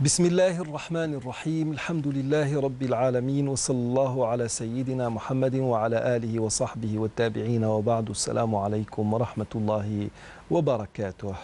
بسم الله الرحمن الرحيم الحمد لله رب العالمين وصلى الله على سيدنا محمد وعلى آله وصحبه والتابعين وبعد السلام عليكم ورحمة الله وبركاته.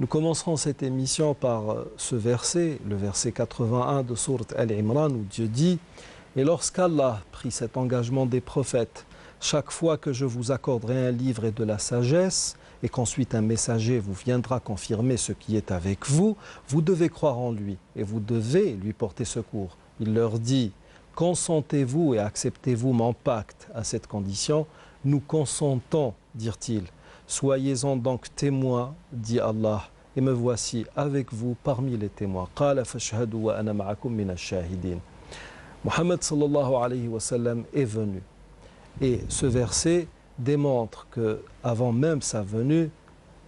Nous commencerons cette émission par ce verset, le verset 81 de sourate Al-Imran où Dieu dit « Et lorsqu'Allah prit cet engagement des prophètes, chaque fois que je vous accorderai un livre et de la sagesse, et qu'ensuite un messager vous viendra confirmer ce qui est avec vous, vous devez croire en lui et vous devez lui porter secours. » Il leur dit « Consentez-vous et acceptez-vous mon pacte à cette condition ?» « Nous consentons, dirent-ils. « Soyez-en donc témoins, dit Allah, et me voici avec vous parmi les témoins. » قَالَ فَاشْهَدُوا وَأَنَا مَعَكُمْ مِنَ الشَّاهِدِينَ. Mohammed sallallahu alayhi wa sallam est venu. Et ce verset démontre qu'avant même sa venue,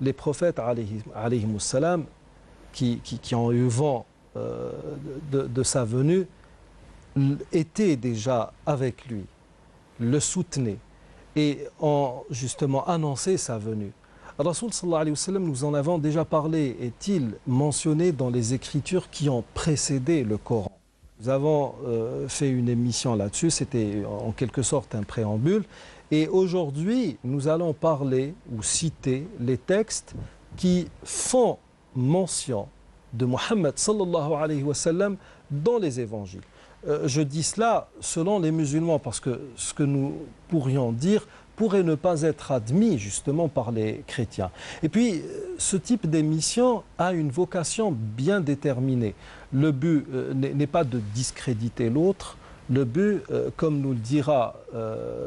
les prophètes alayhi salam, qui ont eu vent de sa venue, étaient déjà avec lui, le soutenaient et ont justement annoncé sa venue. Rasoul sallallahu alayhi wa sallam, nous en avons déjà parlé, est-il mentionné dans les écritures qui ont précédé le Coran. Nous avons fait une émission là-dessus, c'était en quelque sorte un préambule. Et aujourd'hui, nous allons parler ou citer les textes qui font mention de Mohammed sallallahu alayhi wa sallam dans les évangiles. Je dis cela selon les musulmans parce que ce que nous pourrions dire pourrait ne pas être admis justement par les chrétiens. Et puis, ce type d'émission a une vocation bien déterminée. Le but n'est pas de discréditer l'autre. Le but, comme nous le dira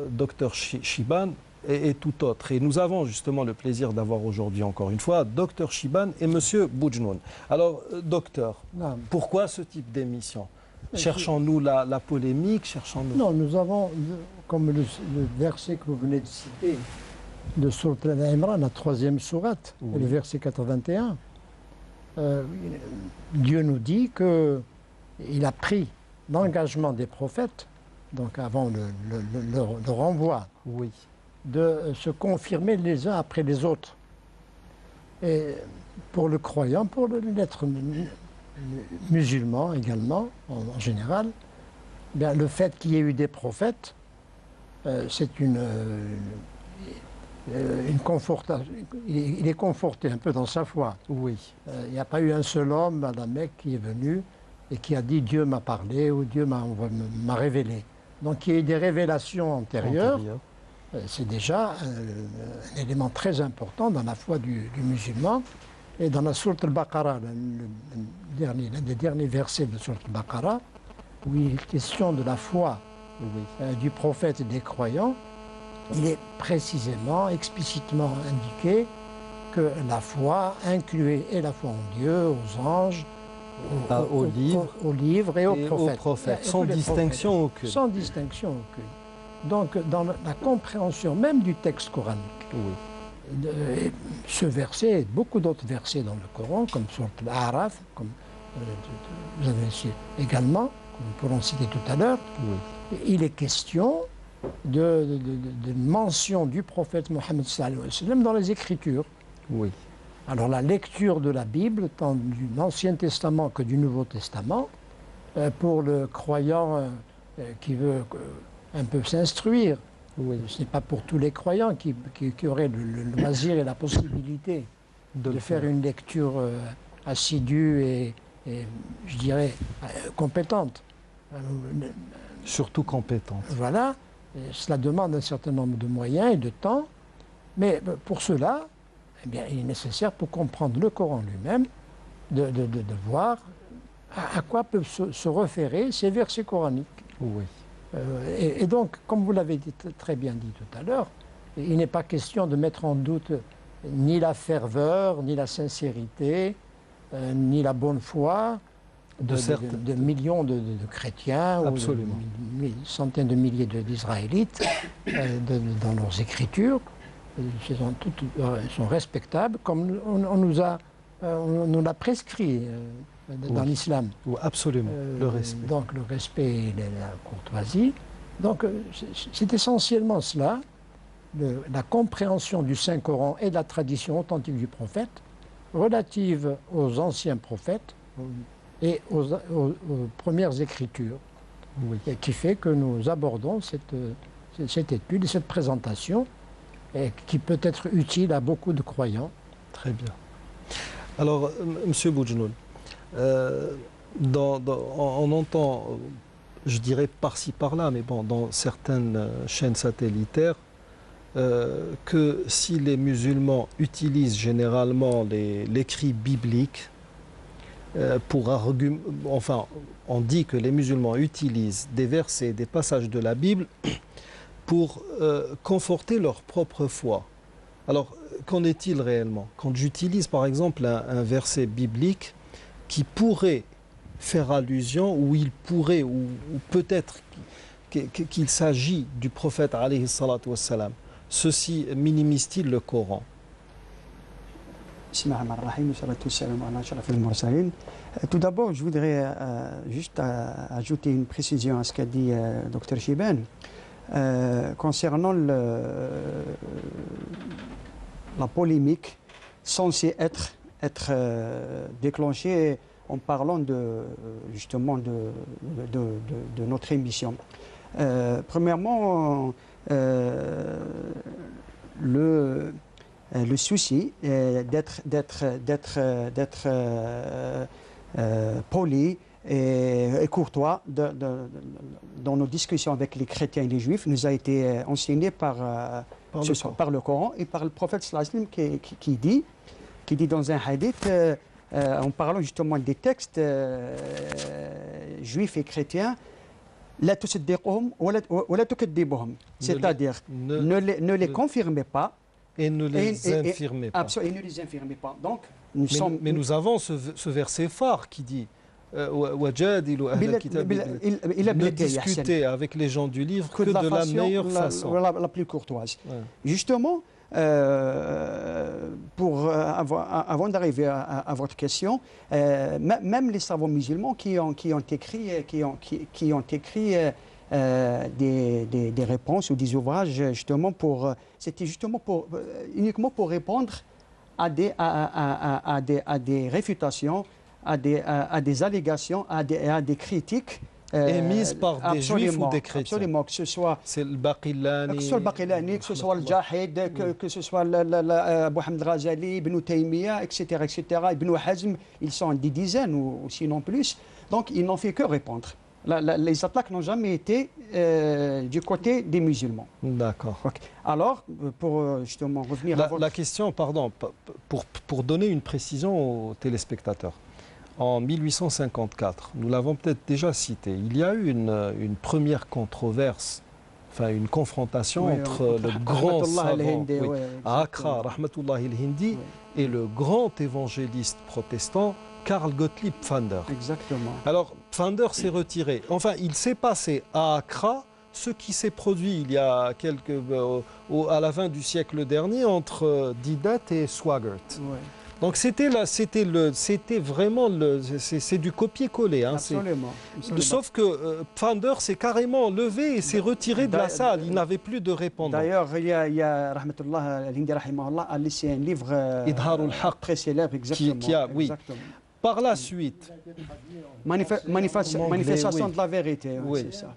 Dr Shiban, est tout autre. Et nous avons justement le plaisir d'avoir aujourd'hui encore une fois Dr Shiban et Monsieur Boujnoun. Alors, docteur, pourquoi ce type d'émission? Cherchons-nous la polémique? Cherchons-nous... Non, nous avons, comme le verset que vous venez de citer, de Sourate Al-Imran, la troisième sourate, oui. Le verset 81, Dieu nous dit qu'il a pris l'engagement des prophètes, donc avant le renvoi, oui, de se confirmer les uns après les autres. Et pour le croyant, pour l'être musulman également, en général, bien, le fait qu'il y ait eu des prophètes, c'est il est conforté un peu dans sa foi. Oui. Il n'y a pas eu un seul homme à la Mecque qui est venu et qui a dit Dieu m'a parlé ou Dieu m'a révélé. Donc il y a eu des révélations antérieures. C'est déjà un élément très important dans la foi du musulman. Et dans la sourate Al-Baqarah, le dernier verset de sourate Al-Baqarah, où il est question de la foi du prophète et des croyants, il est précisément, explicitement indiqué que la foi incluait et la foi en Dieu, aux anges, aux livres et aux prophètes. Sans distinction aucune. Sans distinction aucune. Donc, dans la compréhension même du texte coranique, ce verset et beaucoup d'autres versets dans le Coran, comme sur l'Araf, comme vous avez également, comme nous pourrons citer tout à l'heure, il est question de mention du prophète Mohammed sallallahu alayhi wa sallam dans les Écritures. Oui. Alors la lecture de la Bible, tant du l'Ancien Testament que du Nouveau Testament, pour le croyant qui veut un peu s'instruire, ce n'est pas pour tous les croyants qui auraient le loisir et la possibilité de faire une lecture assidue et je dirais compétente. Surtout compétente. Voilà, et cela demande un certain nombre de moyens et de temps, mais pour cela, eh bien, il est nécessaire pour comprendre le Coran lui-même de voir à quoi peuvent se référer ces versets coraniques. Oui. Et donc, comme vous l'avez très bien dit tout à l'heure, il n'est pas question de mettre en doute ni la ferveur, ni la sincérité, ni la bonne foi de millions de chrétiens, absolument, ou de centaines de milliers d'Israélites dans leurs écritures. Elles sont respectables, comme on nous l'a prescrit dans l'islam. Absolument, le respect. Donc le respect et la courtoisie. Donc c'est essentiellement cela, la compréhension du Saint-Coran et de la tradition authentique du prophète, relative aux anciens prophètes, et aux premières écritures. Oui. Et qui fait que nous abordons cette étude et cette présentation et qui peut être utile à beaucoup de croyants. Très bien. Alors, Monsieur Boujnoul, on entend, je dirais par-ci par-là, mais bon, dans certaines chaînes satellitaires, que si les musulmans utilisent généralement l'écrit biblique pour argumenter, enfin, on dit que les musulmans utilisent des versets, des passages de la Bible pour conforter leur propre foi. Alors, qu'en est-il réellement? Quand j'utilise par exemple un verset biblique qui pourrait faire allusion, ou il pourrait, ou peut-être qu'il s'agit du prophète alayhi salatu wassalam, ceci minimise-t-il le Coran? Tout d'abord, je voudrais juste ajouter une précision à ce qu'a dit Dr Chibane concernant la polémique censée être déclenchée en parlant justement de notre émission. Premièrement, le souci d'être poli et courtois dans nos discussions avec les chrétiens et les juifs nous a été enseigné par le Coran et par le prophète sallallahu alayhi wa sallam qui dit dans un hadith, en parlant justement des textes juifs et chrétiens, c'est-à-dire ne les confirmez pas et ne les infirmez pas. Absolument, et ne les infirmez pas. Donc, mais nous avons ce verset phare qui dit ne discuter avec les gens du livre que de la meilleure façon. La plus courtoise. Ouais. Justement, avant d'arriver à votre question, même les savants musulmans qui ont écrit des réponses ou des ouvrages uniquement pour répondre à des réfutations, à des allégations, à des critiques émises par des juifs ou des chrétiens. Absolument, que ce soit c'est le Baqillani, que ce soit le Jahid, que ce soit Abu Hamd Ghazali, Ibn Taymiyyah, etc., Ibn Hazm, ils sont des dizaines ou sinon plus. Donc, ils n'ont fait que répondre. Les attaques n'ont jamais été du côté des musulmans. D'accord. Okay. Alors, pour justement revenir à la question, pardon, pour donner une précision aux téléspectateurs. En 1854, nous l'avons peut-être déjà cité, il y a eu une première controverse, enfin une confrontation entre le grand savant à Accra, Rahmatullah al-Hindi, et le grand évangéliste protestant Karl Gottlieb Pfander. Exactement. Alors, Pfander s'est retiré. Enfin, il s'est passé à Accra ce qui s'est produit il y a à la fin du siècle dernier entre Didat et Swaggart. Ouais. Donc c'est vraiment c'est du copier-coller. Hein, absolument. Sauf que Pfander s'est carrément levé et s'est retiré de la salle. Il n'avait plus de répondants. D'ailleurs, il y a Rahmatullah al-Hindi rahimahullah a laissé un livre très célèbre, exactement. Oui. Par la suite, manifestation de la vérité, oui. C'est ça.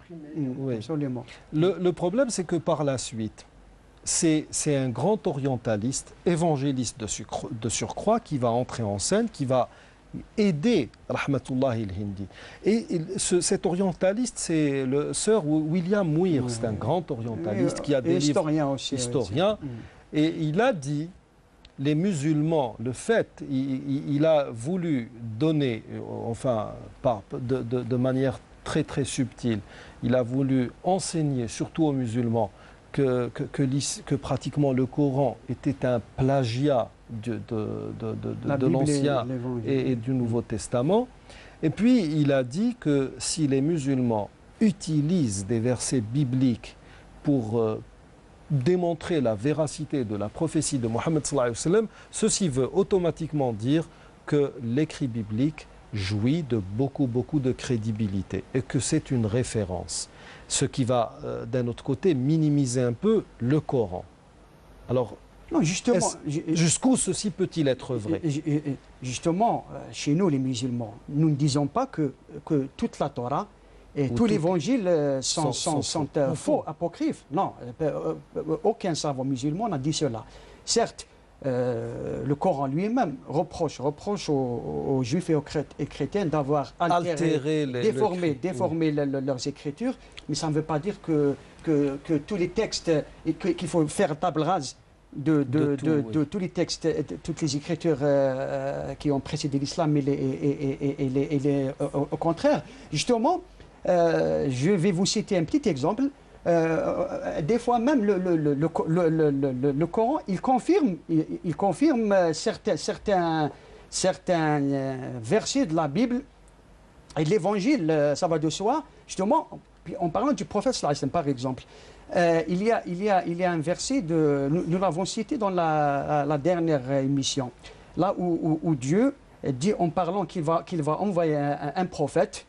Oui. Absolument. Le problème, c'est que par la suite, c'est un grand orientaliste, évangéliste de surcroît, qui va entrer en scène, qui va aider Rahmatullah al-Hindi. Et cet orientaliste, c'est le sœur William Muir, c'est un grand orientaliste qui a des livres historiens. Et il a dit, les musulmans, le fait, il a voulu donner, enfin, de manière très très subtile, il a voulu enseigner, surtout aux musulmans, que pratiquement le Coran était un plagiat de l'Ancien et du Nouveau Testament. Et puis il a dit que si les musulmans utilisent des versets bibliques pour démontrer la véracité de la prophétie de Mohammed sallallahu alayhi wa sallam, ceci veut automatiquement dire que l'écrit biblique jouit de beaucoup de crédibilité et que c'est une référence. Ce qui va, d'un autre côté, minimiser un peu le Coran. Alors, Non, justement. Jusqu'où ceci peut-il être vrai? Justement, chez nous, les musulmans, nous ne disons pas que toute la Torah et tous les évangiles sont faux, apocryphes. Non, aucun savant musulman n'a dit cela. Certes, le Coran lui-même reproche aux Juifs et aux chrétiens d'avoir altéré, déformé leurs écritures, mais ça ne veut pas dire que tous les textes, qu'il faut faire table rase de tous les textes, toutes les écritures qui ont précédé l'islam au contraire. Justement, je vais vous citer un petit exemple. Des fois même le Coran, il confirme certains versets de la Bible et de l'Évangile, ça va de soi. Justement, en parlant du prophète sallallahu alayhi wa sallam, par exemple, il y a un verset, nous l'avons cité dans la dernière émission, là où Dieu dit en parlant qu'il va envoyer un prophète,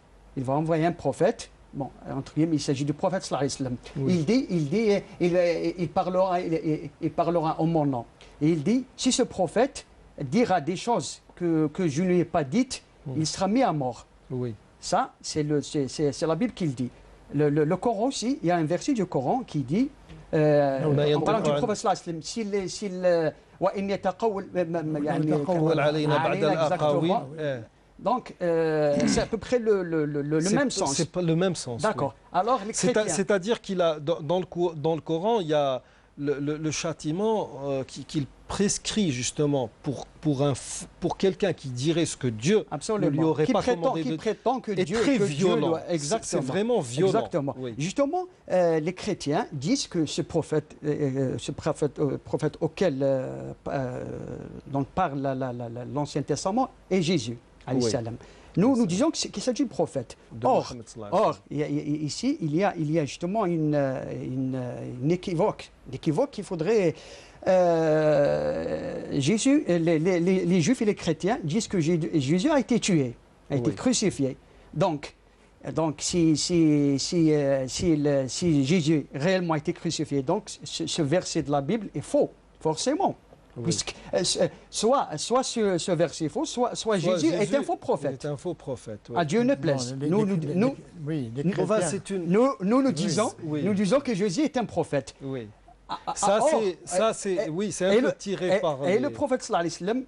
bon, entre guillemets, il s'agit du prophète sallallahu alayhi wa sallam. Il parlera en mon nom. Et il dit, si ce prophète dira des choses que je ne lui ai pas dites, il sera mis à mort. Oui. Ça, c'est la Bible qui le dit. Le Coran aussi, il y a un verset du Coran qui dit, en parlant du prophète sallallahu alayhi wa sallam, donc, c'est à peu près le même sens. C'est pas le même sens. D'accord. Oui. Alors, les chrétiens... C'est-à-dire qu'il a dans le Coran, il y a le châtiment qu'il prescrit justement pour quelqu'un qui dirait ce que Dieu ne lui aurait pas commandé qui prétend que Dieu est très violent. Exactement. C'est vraiment violent. Exactement. Oui. Justement, les chrétiens disent que ce prophète auquel dont parle l'Ancien Testament est Jésus. Oui. Nous disons qu'il s'agit du prophète. Or, ici, il y a justement une équivoque. L'équivoque qu'il faudrait... Jésus, les Juifs et les chrétiens disent que Jésus a été tué, a été crucifié. Donc si Jésus réellement a été crucifié, donc ce verset de la Bible est faux, forcément. Oui. Puisque, soit ce verset est faux, soit Jésus est un faux prophèt. Est un faux prophète. Oui. À Dieu ne plaise. Nous disons que Jésus est un prophète. Oui. C'est un peu tiré par... Et le prophète sallallahu alayhi wa sallam,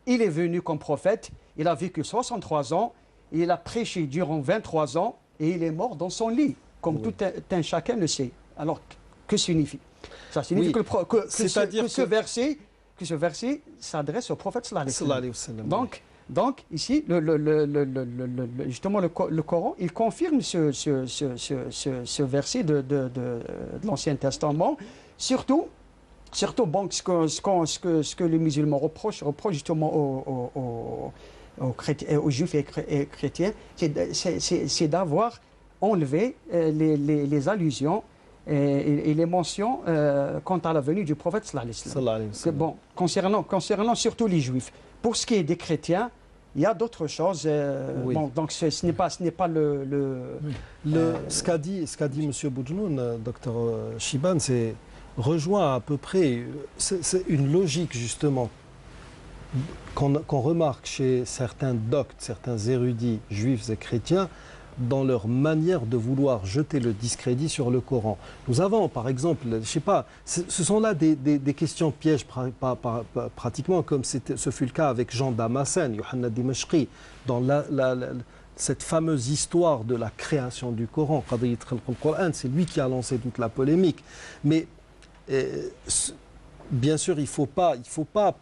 il est venu comme prophète, il a vécu 63 ans, il a prêché durant 23 ans, et il est mort dans son lit, comme tout un chacun le sait. Alors, que signifie? Ça signifie que ce verset s'adresse au prophète sallallahu alayhi wa sallam. Donc, ici, justement, le Coran, il confirme ce verset de l'Ancien Testament. Surtout bon, ce que les musulmans reprochent justement aux Juifs et chrétiens, c'est d'avoir enlevé les allusions et les mentions quant à la venue du prophète sallallahu alayhi wa sallam. Bon, concernant surtout les Juifs. Pour ce qui est des chrétiens, il y a d'autres choses. Bon, donc ce n'est pas ce qu'a dit M. Boudjnoun, Dr Shiban, c'est rejoint à peu près, c'est une logique justement qu'on remarque chez certains doctes, certains érudits juifs et chrétiens dans leur manière de vouloir jeter le discrédit sur le Coran. Nous avons par exemple, je ne sais pas, ce sont là des questions pièges pratiquement comme ce fut le cas avec Jean Damascène, Yohanna Dimashqi, dans cette fameuse histoire de la création du Coran. C'est lui qui a lancé toute la polémique. Mais bien sûr, il ne faut pas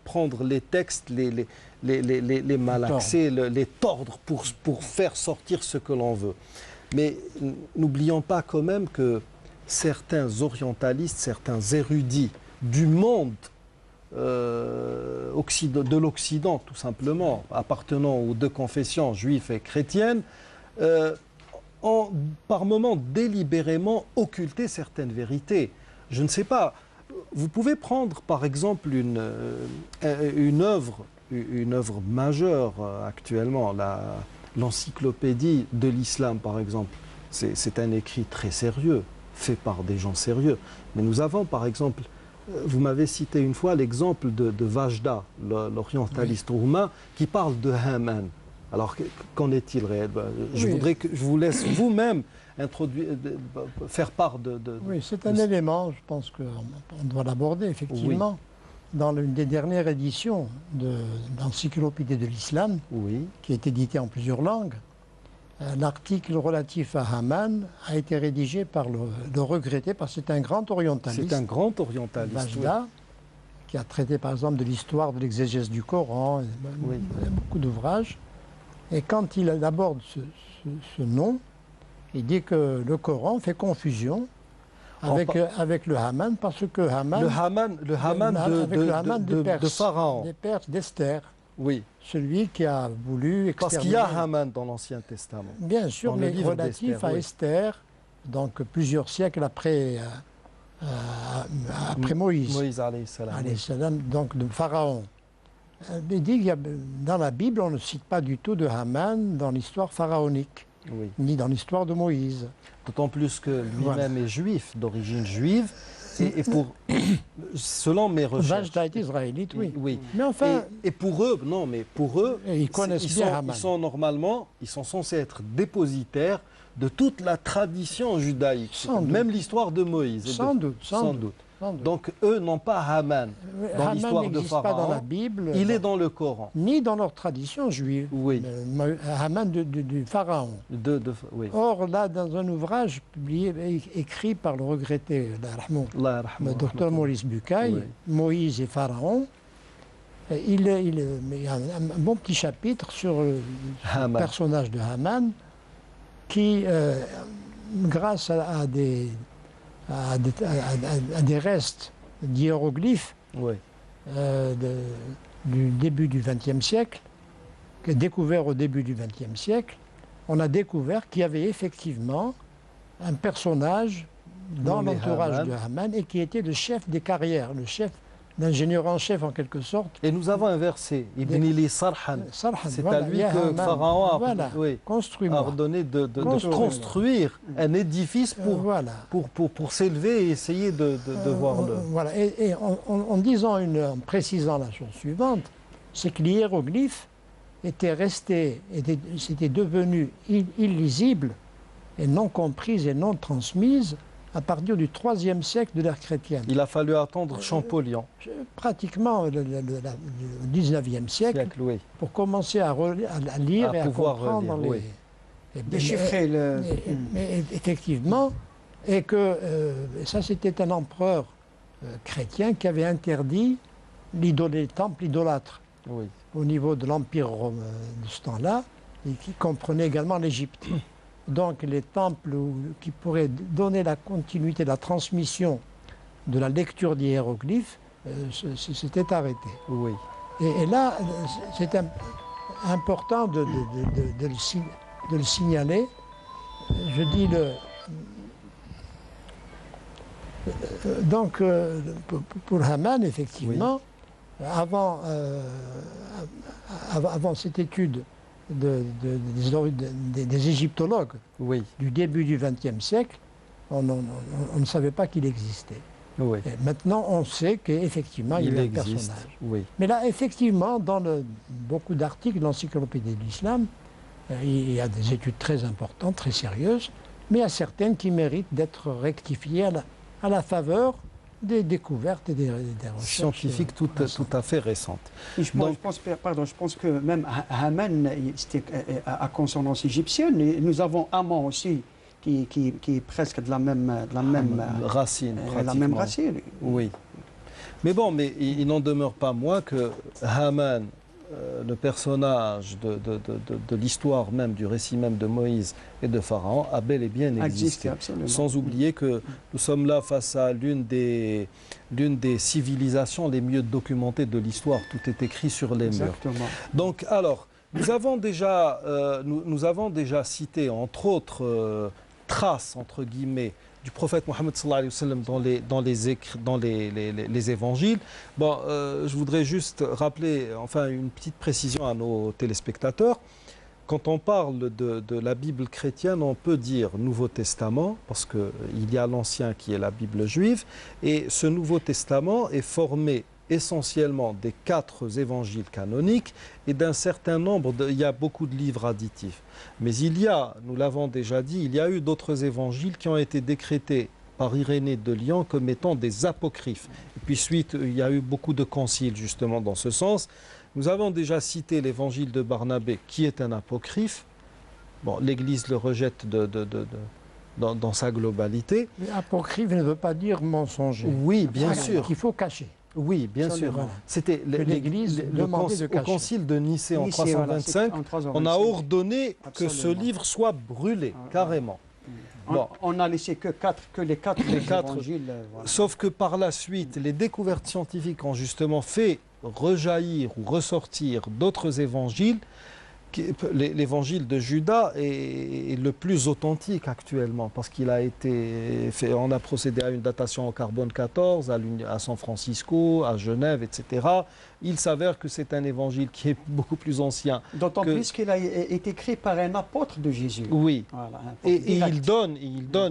prendre les textes, les malaxer, les tordre pour faire sortir ce que l'on veut. Mais n'oublions pas quand même que certains orientalistes, certains érudits du monde de l'Occident, tout simplement, appartenant aux deux confessions juives et chrétiennes, ont par moments délibérément occulté certaines vérités. Je ne sais pas, vous pouvez prendre par exemple une œuvre majeure actuellement, l'encyclopédie de l'islam par exemple. C'est un écrit très sérieux, fait par des gens sérieux. Mais nous avons par exemple vous m'avez cité une fois l'exemple de Vajda, l'orientaliste roumain, qui parle de Haman. Alors, qu'en est-il réel? Je voudrais que je vous laisse vous-même faire part de... Oui, c'est un élément, je pense qu'on doit l'aborder, effectivement. Oui. Dans l'une des dernières éditions de l'Encyclopédie de l'Islam, qui est éditée en plusieurs langues, l'article relatif à Haman a été rédigé par le regretté, parce que c'est un grand orientaliste. C'est un grand orientaliste, Vajda, qui a traité par exemple de l'histoire de l'exégèse du Coran, beaucoup d'ouvrages. Et quand il aborde ce nom, il dit que le Coran fait confusion avec le Haman, parce que Haman... Le Haman de Pharaon. Des Perses, d'Esther. Oui. Celui qui a voulu exterminer... Parce qu'il y a Haman dans l'Ancien Testament. Bien sûr, mais relatif à Esther, donc plusieurs siècles après Moïse. Moïse, alayhi salam. Donc de Pharaon. Il dit qu'il y a, dans la Bible, on ne cite pas du tout de Haman dans l'histoire pharaonique, ni dans l'histoire de Moïse. D'autant plus que lui-même est juif, d'origine juive, et selon mes recherches... Vajda est israélite, oui. Mais enfin... Et pour eux, ils connaissent bien Haman. Ils sont censés être dépositaires de toute la tradition judaïque, même l'histoire de Moïse. Sans doute. Donc eux n'ont pas Haman dans l'histoire de Pharaon. Pas dans la Bible. Il est dans le Coran. Ni dans leur tradition juive. Oui. Haman du Pharaon. Or, là, dans un ouvrage écrit par le regretté, le docteur Maurice Bucaille, Moïse et Pharaon, il y a un bon petit chapitre sur le personnage de Haman qui, grâce à des restes d'hiéroglyphes du début du XXe siècle, découverts au début du XXe siècle, on a découvert qu'il y avait effectivement un personnage dans l'entourage de Haman et qui était le chef des carrières, le chef l'ingénieur en chef en quelque sorte. Et nous avons un verset, Ibn Ili Sarhan. C'est à lui que Pharaon a ordonné de construire un édifice pour s'élever et essayer de voir le... Voilà, et en précisant la chose suivante, c'est que les hiéroglyphes étaient devenus illisibles et non comprises et non transmises à partir du IIIe siècle de l'ère chrétienne. Il a fallu attendre Champollion. Pratiquement le XIXe siècle, pour commencer à lire et à comprendre déchiffrer mais effectivement, et que ça c'était un empereur chrétien qui avait interdit les temples idolâtres au niveau de l'Empire de ce temps-là, et qui comprenait également l'Égypte. Donc les temples qui pourraient donner la continuité, la transmission de la lecture des hiéroglyphes, s'était arrêté. Et là, c'est important de le signaler. Je dis donc pour Haman, effectivement, avant cette étude des égyptologues du début du XXe siècle, on ne savait pas qu'il existait. Et maintenant, on sait qu'effectivement, il y a un personnage. Mais là, effectivement, dans beaucoup d'articles de l'Encyclopédie de l'Islam, il y a des études très importantes, très sérieuses, mais il y a certaines qui méritent d'être rectifiées à la faveur des découvertes et des recherches scientifiques tout à fait récentes. Je pense que même Haman, c'était à consonance égyptienne, et nous avons Amon aussi, qui est presque de la même racine. Oui. Mais bon, il n'en demeure pas moins que Haman, le personnage de l'histoire même, du récit même de Moïse et de Pharaon, a bel et bien existé. Sans oublier que nous sommes là face à l'une des civilisations les mieux documentées de l'histoire. Tout est écrit sur les murs. Donc, alors, nous avons déjà cité, entre autres, traces, entre guillemets, du prophète Mohammed sallallahu alayhi wa sallam dans les évangiles. Bon, je voudrais juste rappeler, enfin, une petite précision à nos téléspectateurs. quand on parle de la Bible chrétienne, on peut dire Nouveau Testament, parce qu'il y a l'Ancien qui est la Bible juive, et ce Nouveau Testament est formé essentiellement des 4 évangiles canoniques et d'un certain nombre, il y a beaucoup de livres additifs. Mais il y a, nous l'avons déjà dit, il y a eu d'autres évangiles qui ont été décrétés par Irénée de Lyon comme étant des apocryphes. Et puis suite, il y a eu beaucoup de conciles justement dans ce sens. Nous avons déjà cité l'évangile de Barnabé qui est un apocryphe. Bon, l'Église le rejette dans sa globalité. Mais apocryphe ne veut pas dire mensonger. Oui, bien sûr. Qu'il faut cacher. Oui, bien sûr. C'était l'Église demandait de au cacher. concile de Nicée en 325, on a ordonné que ce livre soit brûlé, carrément. Bon. On n'a laissé que les quatre évangiles. Voilà. Sauf que par la suite, les découvertes scientifiques ont justement fait rejaillir ou ressortir d'autres évangiles. L'évangile de Judas est le plus authentique actuellement parce qu'il a été fait, on a procédé à une datation en carbone 14 à San Francisco, à Genève, etc. Il s'avère que c'est un évangile qui est beaucoup plus ancien. D'autant plus qu'il a été écrit par un apôtre de Jésus. Oui. Voilà, et il donne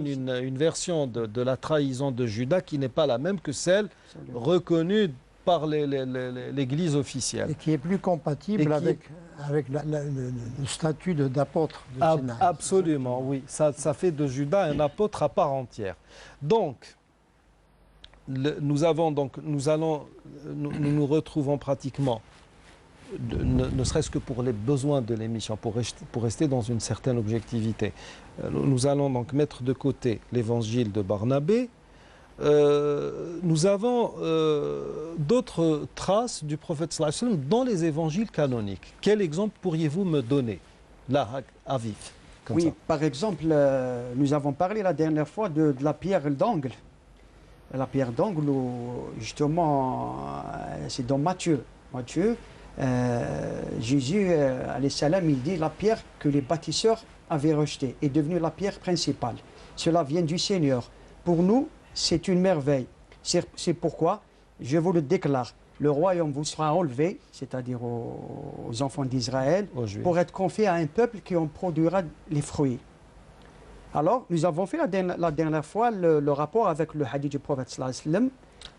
une version de la trahison de Judas qui n'est pas la même que celle reconnue par l'Église officielle. Et qui est plus compatible avec le statut d'apôtre de Sinaï. Absolument, oui. Ça fait de Judas un apôtre à part entière. Donc, nous nous retrouvons pratiquement, ne serait-ce que pour les besoins de l'émission, pour rester dans une certaine objectivité. Nous allons donc mettre de côté l'évangile de Barnabé. Nous avons d'autres traces du prophète sallallahu alayhi wa sallam dans les évangiles canoniques. Quel exemple pourriez-vous me donner, là, à vif, comme ça? Par exemple, nous avons parlé la dernière fois de la pierre d'angle. La pierre d'angle, justement, c'est dans Matthieu. Jésus, alayhi salam, il dit la pierre que les bâtisseurs avaient rejetée est devenue la pierre principale. Cela vient du Seigneur. Pour nous, c'est une merveille. C'est pourquoi, je vous le déclare, le royaume vous sera enlevé, c'est-à-dire aux enfants d'Israël, pour être confié à un peuple qui en produira les fruits. Alors, nous avons fait la dernière fois le rapport avec le hadith du prophète sallallahu alayhi wa sallam,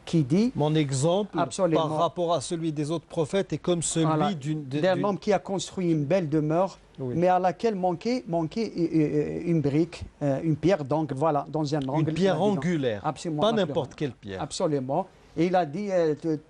qui dit... Mon exemple, par rapport à celui des autres prophètes, est comme celui d'un homme qui a construit une belle demeure, mais à laquelle manquait une brique, une pierre d'angle, voilà, dans un angle. Une pierre angulaire, pas n'importe quelle pierre. Absolument. Et il a dit,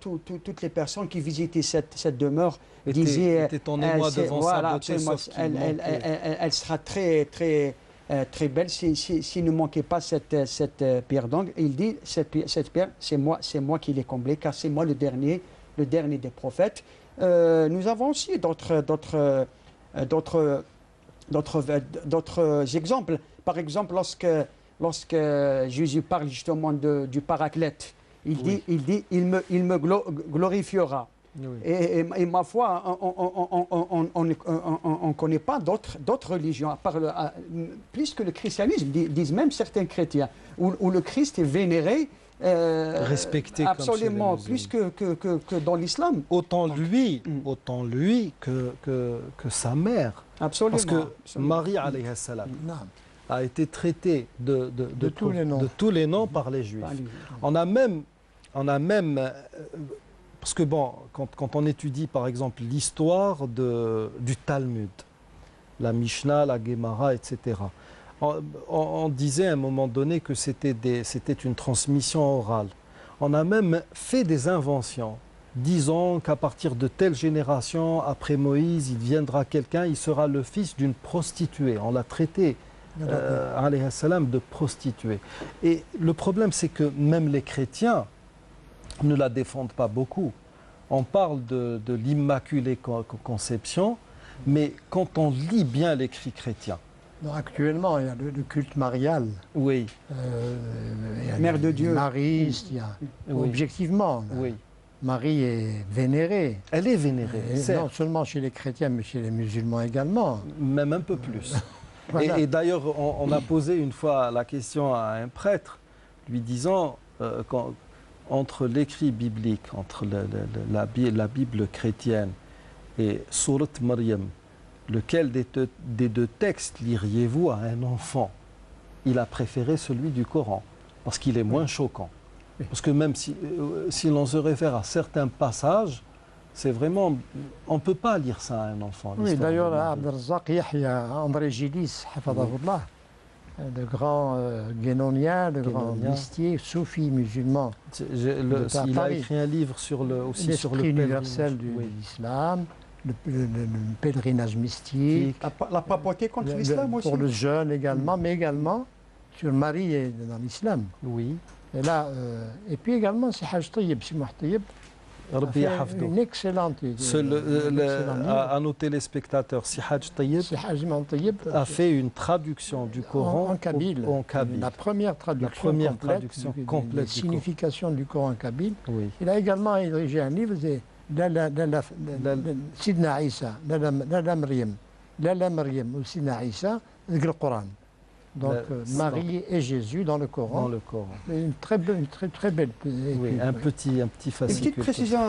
toutes les personnes qui visitaient cette demeure disaient... Était en émoi devant sa beauté, sauf elle sera très belle s'il ne manquait pas cette pierre d'angle. Et il dit, cette pierre, c'est moi qui l'ai comblée, car c'est moi le dernier des prophètes. Nous avons aussi d'autres exemples. Par exemple, lorsque Jésus parle justement du Paraclète, il dit, il me glorifiera. Oui. Et ma foi, on ne connaît pas d'autres religions, plus que le christianisme, disent même certains chrétiens, où le Christ est vénéré, respecté absolument, comme plus que dans l'islam. Autant lui que sa mère. Absolument. Parce que Marie, alayhi salam, a été traitée de tous les noms par les Juifs. On a même parce que bon, quand on étudie par exemple l'histoire du Talmud, la Mishnah, la Gemara, etc., on disait à un moment donné que c'était une transmission orale. On a même fait des inventions, disant qu'à partir de telle génération, après Moïse, il viendra quelqu'un, il sera le fils d'une prostituée. On l'a traité, alayhi salam, de prostituée. Et le problème, c'est que même les chrétiens ne la défendent pas beaucoup. On parle de l'Immaculée Conception, mais quand on lit bien l'écrit chrétien... Non, actuellement, il y a le culte marial. Oui. Mère de Dieu. Marie, objectivement, Marie est vénérée. Elle est vénérée. Non seulement chez les chrétiens, mais chez les musulmans également. Même un peu plus. Voilà. Et d'ailleurs, on a posé une fois la question à un prêtre, lui disant... entre l'écrit biblique, entre la Bible chrétienne et Surat Maryam, lequel des deux textes liriez-vous à un enfant? Il a préféré celui du Coran, parce qu'il est moins choquant. Parce que même si l'on se réfère à certains passages, c'est vraiment, on ne peut pas lire ça à un enfant. Oui, d'ailleurs, Abdelrazak Yahya, André Gilis, hafadahullah, le grand guénonien, le grand mystier, soufi musulman. Il a écrit un livre sur l'esprit universel de l'islam, le pèlerinage mystique. La papauté contre l'islam aussi. Pour le jeûne également, mais également sur Marie et dans l'islam. Oui. Et là, et puis également, c'est Haj Tayyib, Simouh Tayyib. Une excellente à nos téléspectateurs, si Haj Tayyib a fait une traduction du Coran en kabyle. La première traduction complète de la signification du Coran en kabyle. Oui. Il a également rédigé un livre, c'est Sidna Isa, Lala Maryam ou Sidna Isa, le Coran. Donc Marie et Jésus dans le Coran. Dans le Coran. Une très belle. Oui, un petit fascicule. Une petite précision,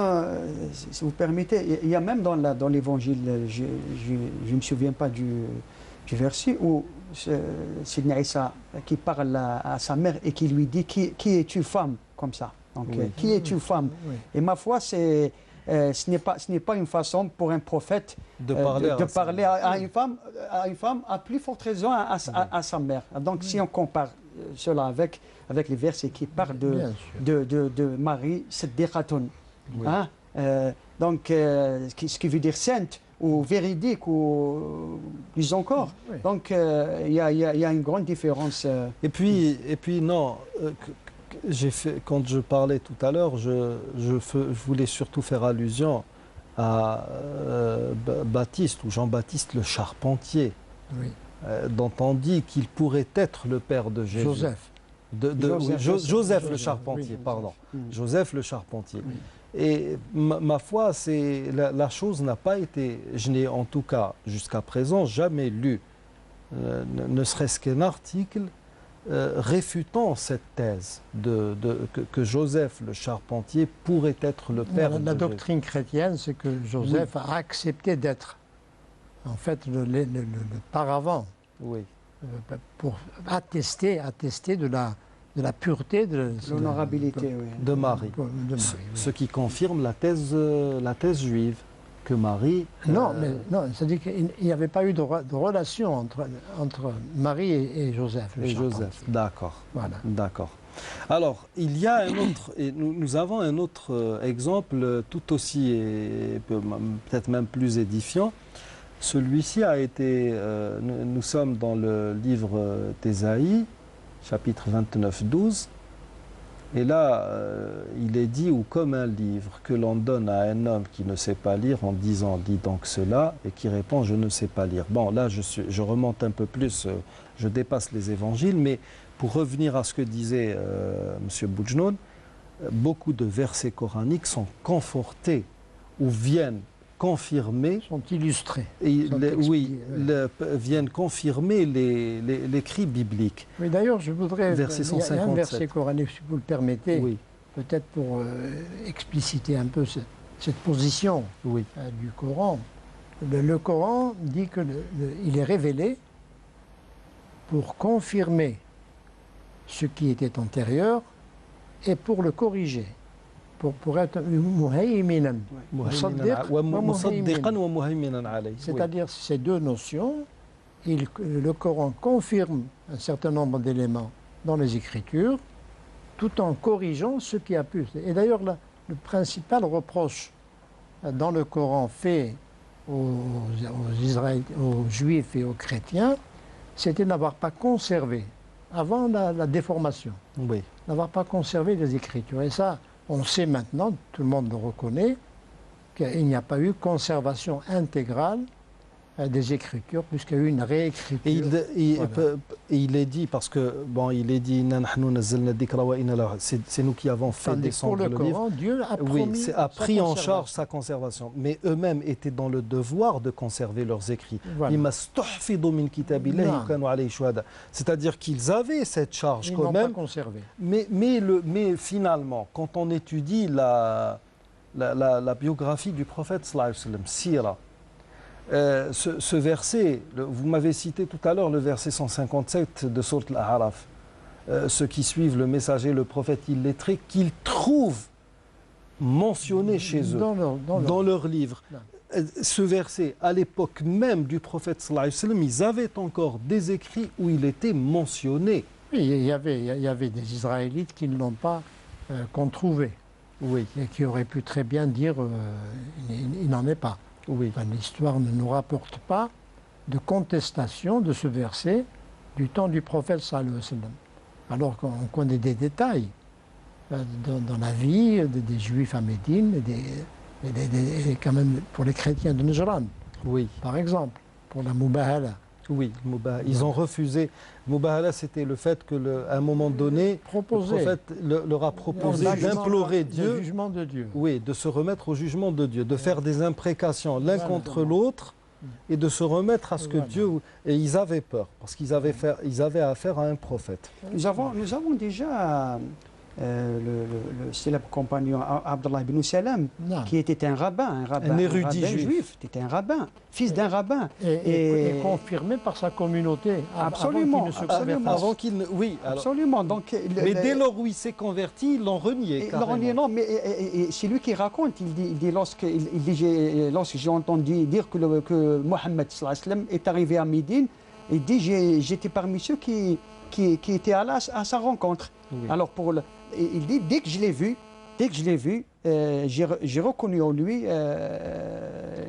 si vous permettez, il y a même dans l'Évangile, je ne me souviens pas du verset, où Sidna Isa qui parle à sa mère et qui lui dit qui es-tu femme comme ça. Donc, qui es-tu femme? Et ma foi, ce n'est pas une façon pour un prophète de parler à une femme à plus forte raison à sa mère. Donc si on compare cela avec les versets qui parlent de Marie, c'est Dératon. Hein? Donc ce qui veut dire sainte ou véridique ou plus encore. Donc il y a une grande différence. Et puis non. Quand je parlais tout à l'heure, je voulais surtout faire allusion à Baptiste ou Jean-Baptiste le Charpentier, dont on dit qu'il pourrait être le père de Jésus. Joseph le Charpentier, pardon. Joseph le Charpentier. Et ma foi, la chose n'a pas été, je n'ai en tout cas jusqu'à présent jamais lu, ne serait-ce qu'un article réfutant cette thèse que Joseph le Charpentier pourrait être le père de Jésus. La doctrine chrétienne, c'est que Joseph a accepté d'être en fait le paravent pour attester de la pureté, de l'honorabilité de Marie. Ce qui confirme la thèse juive. Que Marie... Non, c'est-à-dire qu'il n'y avait pas eu de relation entre Marie et Joseph. D'accord. Voilà. D'accord. Alors, il y a un autre, et nous avons un autre exemple tout aussi, et peut-être même plus édifiant. Celui-ci a été, nous sommes dans le livre d'Ésaïe, chapitre 29-12. Et là, il est dit, ou comme un livre que l'on donne à un homme qui ne sait pas lire en disant « dis donc cela » et qui répond « je ne sais pas lire ». Bon, là, je remonte un peu plus, je dépasse les évangiles, mais pour revenir à ce que disait M. Boujnoun, beaucoup de versets coraniques sont confortés ou viennent confirmer... Sont illustrés. Viennent confirmer l'écrit biblique. Oui, d'ailleurs, je voudrais... Verset 157. Il y a un verset coranique, si vous le permettez, peut-être pour expliciter un peu cette position du Coran. Le Coran dit qu'il est révélé pour confirmer ce qui était antérieur et pour le corriger. Pour être muhaiminan, c'est-à-dire ces deux notions, le Coran confirme un certain nombre d'éléments dans les Écritures, tout en corrigeant ce qui a pu. Et d'ailleurs, le principal reproche dans le Coran fait aux Juifs et aux chrétiens, c'était de n'avoir pas conservé, avant la déformation, n'avoir pas conservé les Écritures. Et ça, on sait maintenant, tout le monde le reconnaît, qu'il n'y a pas eu conservation intégrale des Écritures, puisqu'il y a eu une réécriture. Et il est dit, parce que, bon, il est dit, c'est nous qui avons fait descendre le livre. Dieu a promis a pris en charge sa conservation. Mais eux-mêmes étaient dans le devoir de conserver leurs écrits. C'est-à-dire qu'ils avaient cette charge quand même. Pas conservé. Mais finalement, quand on étudie la biographie du prophète, Sira, Ce verset, vous m'avez cité tout à l'heure le verset 157 de Sourate Al-A'raf. Ceux qui suivent le messager, le prophète illettré, qu'ils trouvent mentionné chez eux, dans leur livre. Ce verset, à l'époque même du prophète sallallahu alayhi wa sallam, ils avaient encore des écrits où il était mentionné. Oui, il y avait des Israélites qui ne l'ont pas controuvé. Oui. Et qui auraient pu très bien dire il n'en est pas. Oui. Enfin, l'histoire ne nous rapporte pas de contestation de ce verset du temps du prophète sallallahu alayhi wa sallam. Alors qu'on connaît des détails dans la vie des Juifs à Médine et quand même pour les chrétiens de Najran, Oui. par exemple, pour la Mubahala. Oui, ils ont refusé. Mubahala, c'était le fait qu'à un moment donné, le prophète leur a proposé d'implorer Dieu, le jugement de Dieu. Oui, de se remettre au jugement de Dieu, de faire des imprécations l'un contre l'autre et de se remettre à ce que Dieu... Et ils avaient peur, parce qu'ils avaient affaire à un prophète. Nous avons déjà le célèbre compagnon Abdullah ibn Salam, qui était un rabbin érudit juif. C'était un rabbin, fils d'un rabbin. Et confirmé par sa communauté. Absolument. Avant qu'il ne... Oui, alors... Absolument. Donc, mais dès lors où il s'est converti, ils l'ont renié. Non, mais c'est lui qui raconte. Il dit lorsque j'ai entendu dire que Mohammed sallallahu alayhi wa sallam est arrivé à Médine, il dit j'étais parmi ceux qui étaient à sa rencontre. Oui. Alors il dit dès que je l'ai vu, j'ai reconnu en lui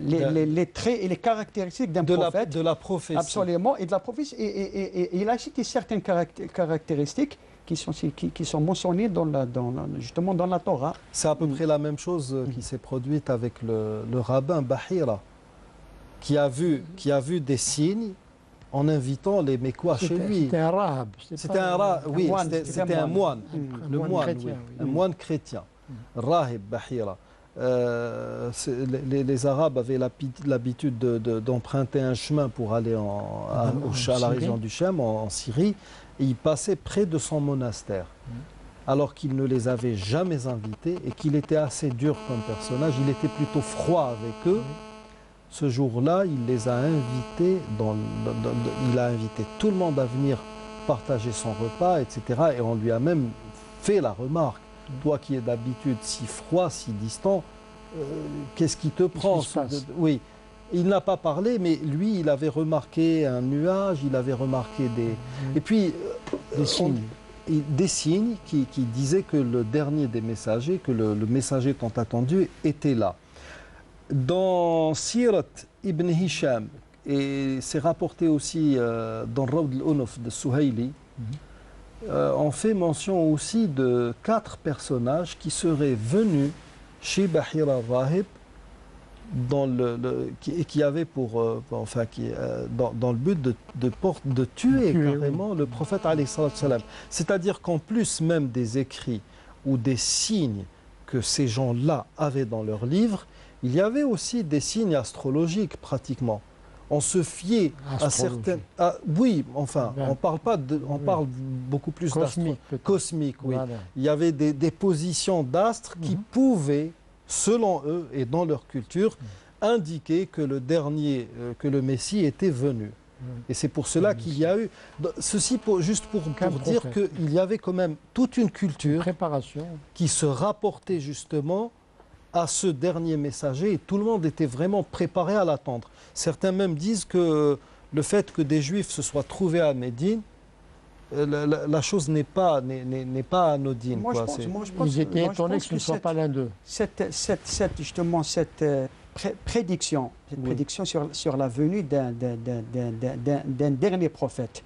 les traits et les caractéristiques d'un prophète. De la prophétie. Absolument, et de la prophétie. Et il a cité certaines caractéristiques qui sont mentionnées justement dans la Torah. C'est à peu près la même chose qui s'est produite avec le rabbin Bahira, qui a vu des signes en invitant les Mécois chez lui. C'était un arabe. C'était un moine. Un moine chrétien. Rahib Bahira. Les Arabes avaient l'habitude d'emprunter un chemin pour aller à la région du Cham, en Syrie, et ils passaient près de son monastère. Alors qu'il ne les avait jamais invités et qu'il était assez dur comme personnage, il était plutôt froid avec eux. Ce jour-là, il les a invités, il a invité tout le monde à venir partager son repas, etc. Et on lui a même fait la remarque, toi qui es d'habitude si froid, si distant, qu'est-ce qui te prend? Oui, il n'a pas parlé, mais lui, il avait remarqué un nuage, il avait remarqué et puis des signes qui disaient que le dernier des messagers, que le messager tant attendu était là. Dans Sirat ibn Hisham, et c'est rapporté aussi dans Rawd al-Unuf de Suhayli, on fait mention aussi de 4 personnages qui seraient venus chez Bahira Rahib qui avaient dans le but de tuer carrément le prophète alayhi salam. C'est-à-dire qu'en plus même des écrits ou des signes que ces gens-là avaient dans leurs livres, il y avait aussi des signes astrologiques pratiquement. On se fiait à certaines... oui, enfin, on parle beaucoup plus cosmique. Oui. Voilà. Il y avait des positions d'astres qui pouvaient, selon eux et dans leur culture, indiquer que que le Messie était venu. Et c'est pour cela qu'il y a eu... Ceci juste pour dire qu'il y avait quand même toute une culture qui se rapportait justement à ce dernier messager, et tout le monde était vraiment préparé à l'attendre. Certains même disent que le fait que des Juifs se soient trouvés à Médine, la chose n'est pas anodine. Ils étaient étonnés que ce ne soit pas l'un d'eux. Cette prédiction sur la venue d'un dernier prophète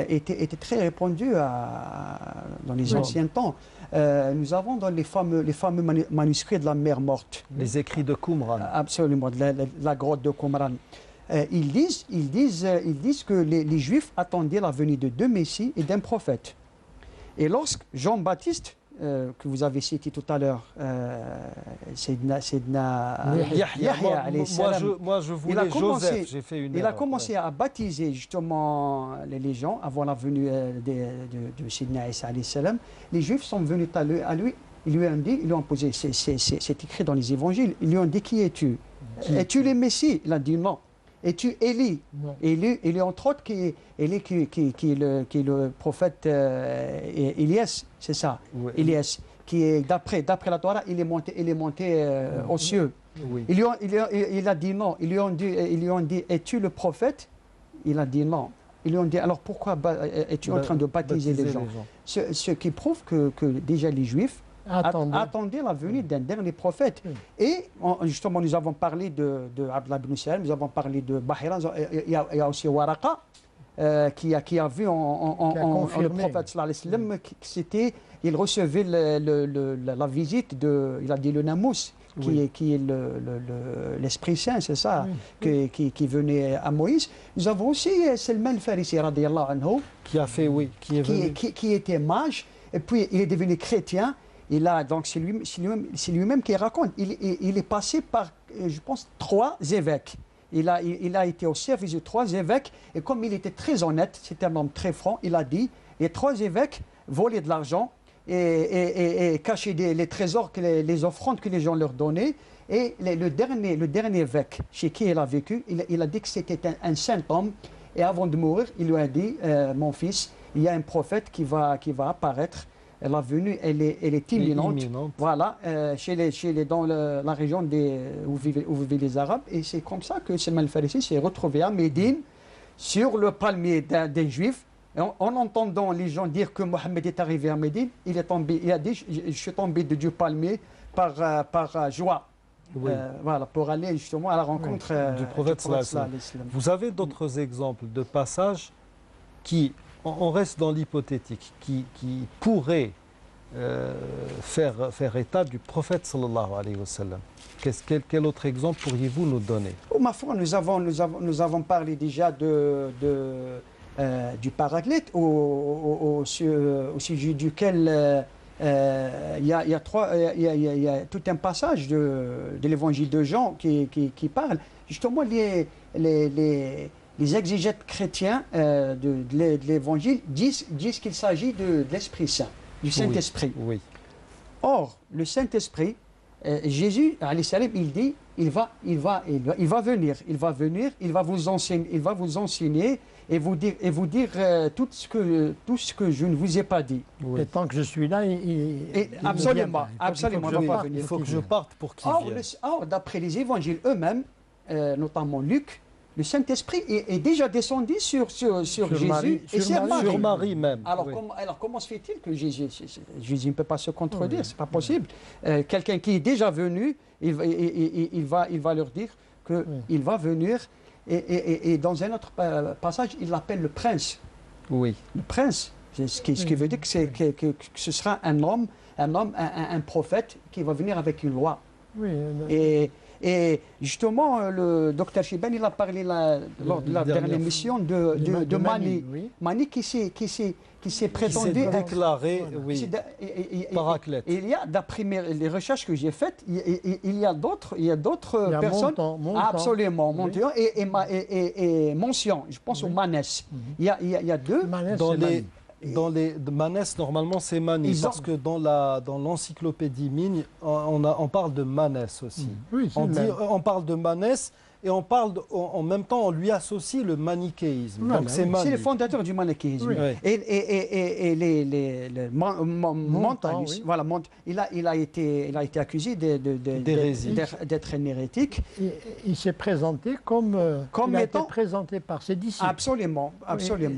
était très répandue dans les anciens temps. Nous avons dans les fameux manuscrits de la mer morte. Les écrits de Qumran. Absolument, de la grotte de Qumran. Ils disent que les Juifs attendaient la venue de 2 messies et d'un prophète. Et lorsque Jean-Baptiste, que vous avez cité tout à l'heure, Sayyidina Yahya alayhi salam, moi je voulais Joseph, j'ai fait une erreur. Il a commencé à baptiser justement les gens avant la venue de Sayyidina Isa alayhi salam. Les Juifs sont venus à lui, ils lui ont posé, c'est écrit dans les évangiles, ils lui ont dit qui es-tu? Es-tu le Messie? Il a dit non. es-tu Élie? Élie, entre autres, Élie qui est le prophète Élias, c'est ça, Oui. Élias, qui est, d'après la Torah, il est monté aux cieux. Oui. Il a dit non. Ils lui ont dit, es-tu le prophète? Il a dit non. Ils lui ont dit, alors pourquoi es-tu en train de baptiser les gens? Ce qui prouve que déjà les Juifs attendaient la venue d'un dernier prophète. Et justement, nous avons parlé de Abdallah ibn Salam, nous avons parli de Bahira, il y a aussi Waraqa, qui a vu le prophète sallallahu alayhi wa sallam, il recevait la visite il a dit le Namous, qui est l'Esprit Saint, c'est ça, qui venait à Moïse. Nous avons aussi Salman al-Farisi, radiyallahu anhu, qui était mage, et puis il est devenu chrétien. Et là, donc c'est lui-même qui raconte. Il est passé par, je pense, 3 évêques. Il a été au service de 3 évêques, et comme il était très honnête, c'était un homme très franc, il a dit, les 3 évêques volaient de l'argent et cachaient les trésors, les offrandes que les gens leur donnaient. Et le dernier évêque chez qui il a vécu, il a dit que c'était un saint homme. Et avant de mourir, il lui a dit, mon fils, il y a un prophète qui va apparaître. La venue, elle est imminente. Voilà, dans la région où vivaient les Arabes. Et c'est comme ça que Salman al-Farisi s'est retrouvé à Médine, sur le palmier d'un juif. En entendant les gens dire que Mohammed est arrivé à Médine, il a dit, je suis tombé du palmier par joie. Voilà, pour aller justement à la rencontre du prophète sallallahu alayhi wa sallam. Vous avez d'autres exemples de passages qui, on reste dans l'hypothétique, qui pourraient faire état du prophète sallallahu alayhi wa sallam. Quel autre exemple pourriez-vous nous donner? Ma foi, nous avons parlé déjà du Paraclète, au sujet duquel il y a tout un passage de l'évangile de Jean qui parle. Justement, les exégètes chrétiens de l'évangile disent qu'il s'agit de l'Esprit Saint, du Saint-Esprit. Oui. Or, le Saint-Esprit, Jésus, alayhi salam, il dit, il va venir, il va vous enseigner et vous dire tout ce que je ne vous ai pas dit. Et tant que je suis là, absolument, il faut que je parte pour qu'il vienne. Or, d'après les évangiles eux-mêmes, notamment Luc, le Saint-Esprit est déjà descendu sur Jésus et sur Marie même. Alors comment se fait-il que Jésus ne peut pas se contredire? C'est pas possible. Quelqu'un qui est déjà venu, il va leur dire qu'il va venir. Et dans un autre passage, il l'appelle le prince. Oui. Le prince, ce qui veut dire que ce sera un prophète qui va venir avec une loi. Oui. Et justement, le docteur Chiban, il a parlé lors de la dernière émission de Mani. Oui. Mani qui s'est prétendu... Qui s'est déclaré paraclète. Il y a, d'après les recherches que j'ai faites, il y a d'autres personnes... Montant. Absolument, Montant et Moncion, je pense au Manès. Il y a 2... Dans les Manès, normalement, c'est Mani, parce que dans l'encyclopédie Migne, on parle de Manès aussi. Oui, on parle de Manès et on parle en même temps, on lui associe le manichéisme. Voilà, donc c'est Mani. C'est le fondateur du manichéisme. Oui. Et les Montan, oui. voilà, il a été accusé d'être un hérétique. Il s'est présenté comme il a été présenté par ses disciples. Absolument.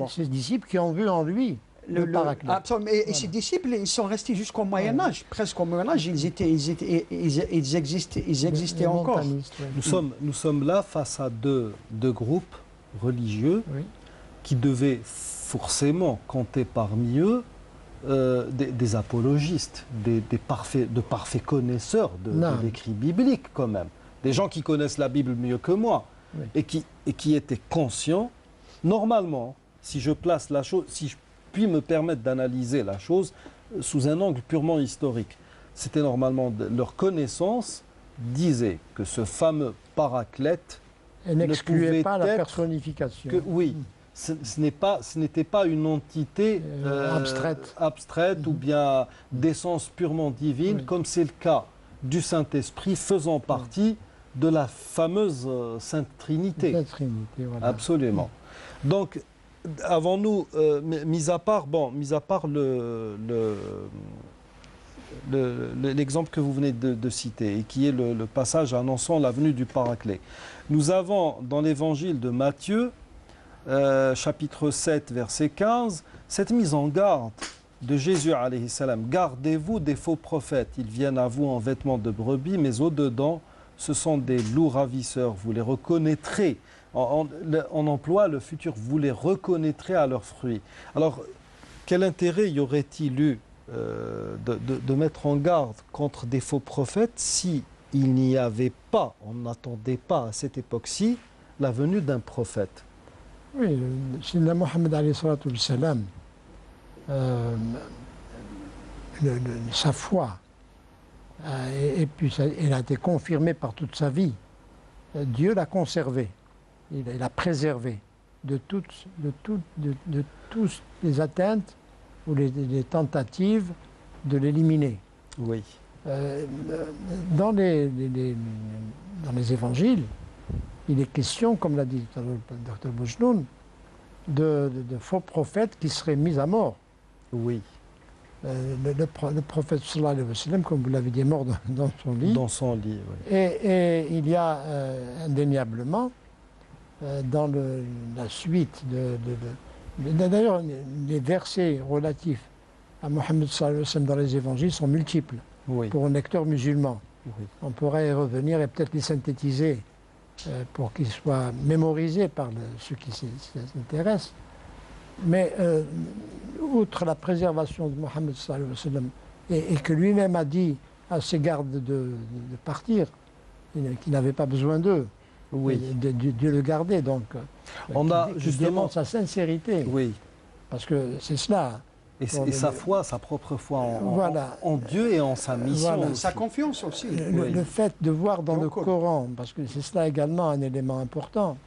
Ses disciples qui ont vu en lui le Paraclète. Absolument. Et ses disciples, ils sont restés jusqu'au Moyen-Âge. Presque au Moyen-Âge, ils existaient encore. Nous sommes là face à deux groupes religieux qui devaient forcément compter parmi eux des apologistes, de parfaits connaisseurs de l'écrit biblique quand même. Des gens qui connaissent la Bible mieux que moi et qui étaient conscients. Normalement, si je place la chose, si je puis me permettre d'analyser la chose sous un angle purement historique, c'était normalement leur connaissance disait que ce fameux Paraclète n'excluait pas la personnification. Ce n'était pas une entité abstraite ou bien d'essence purement divine, comme c'est le cas du Saint-Esprit faisant partie de la fameuse Sainte Trinité. Sainte Trinité, voilà. Absolument. Donc, avons-nous, mis à part l'exemple que vous venez de citer, et qui est le passage annonçant la venue du Paraclet, nous avons dans l'évangile de Matthieu, chapitre 7, verset 15, cette mise en garde de Jésus, alayhi salam. Gardez-vous des faux prophètes. Ils viennent à vous en vêtements de brebis, mais au-dedans, ce sont des loups ravisseurs. Vous les reconnaîtrez. On emploie le futur. Vous les reconnaîtrez à leurs fruits. Alors, quel intérêt y aurait-il eu de mettre en garde contre des faux prophètes si il n'y avait pas, on n'attendait pas à cette époque-ci, la venue d'un prophète? Oui, Sayyidina Mohammed alayhi salatu wassalam, sa foi, et puis elle a été confirmée par toute sa vie. Dieu l'a conservé, il l'a préservé de toutes les atteintes ou les tentatives de l'éliminer. Oui. Dans les évangiles, il est question, comme l'a dit le Dr Boujnoun, de faux prophètes qui seraient mis à mort. Oui. Le prophète sallallahu alayhi wa sallam, comme vous l'avez dit, est mort dans son lit. Dans son lit, oui. Et il y a indéniablement, dans la suite d'ailleurs, les versets relatifs à Mohammed sallallahu alayhi wa sallam dans les évangiles sont multiples, Oui. pour un lecteur musulman. Oui. On pourrait y revenir et peut-être les synthétiser pour qu'ils soient mémorisés par ceux qui s'intéressent. Mais outre la préservation de Mohammed sallallahu alayhi wa sallam, et que lui-même a dit à ses gardes de partir, qu'il n'avait pas besoin d'eux, Oui. Dieu le gardait, donc On a qui justement démontre sa sincérité, Oui. parce que c'est cela. Et sa foi, sa propre foi Voilà. en Dieu et en sa mission. Voilà. aussi. Sa confiance aussi. Le fait de voir dans le Donc, Coran, parce que c'est cela également un élément important,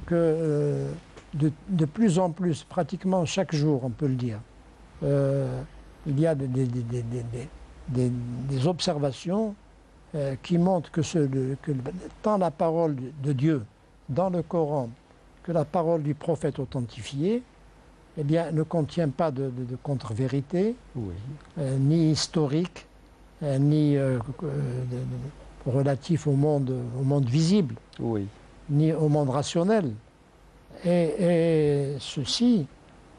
que de plus en plus, pratiquement chaque jour, on peut le dire, il y a des observations qui montrent que tant la parole de Dieu dans le Coran que la parole du prophète authentifié, eh bien, ne contient pas de contre-vérité, Oui. ni historique, ni relatif au monde visible, Oui. ni au monde rationnel. Et ceci,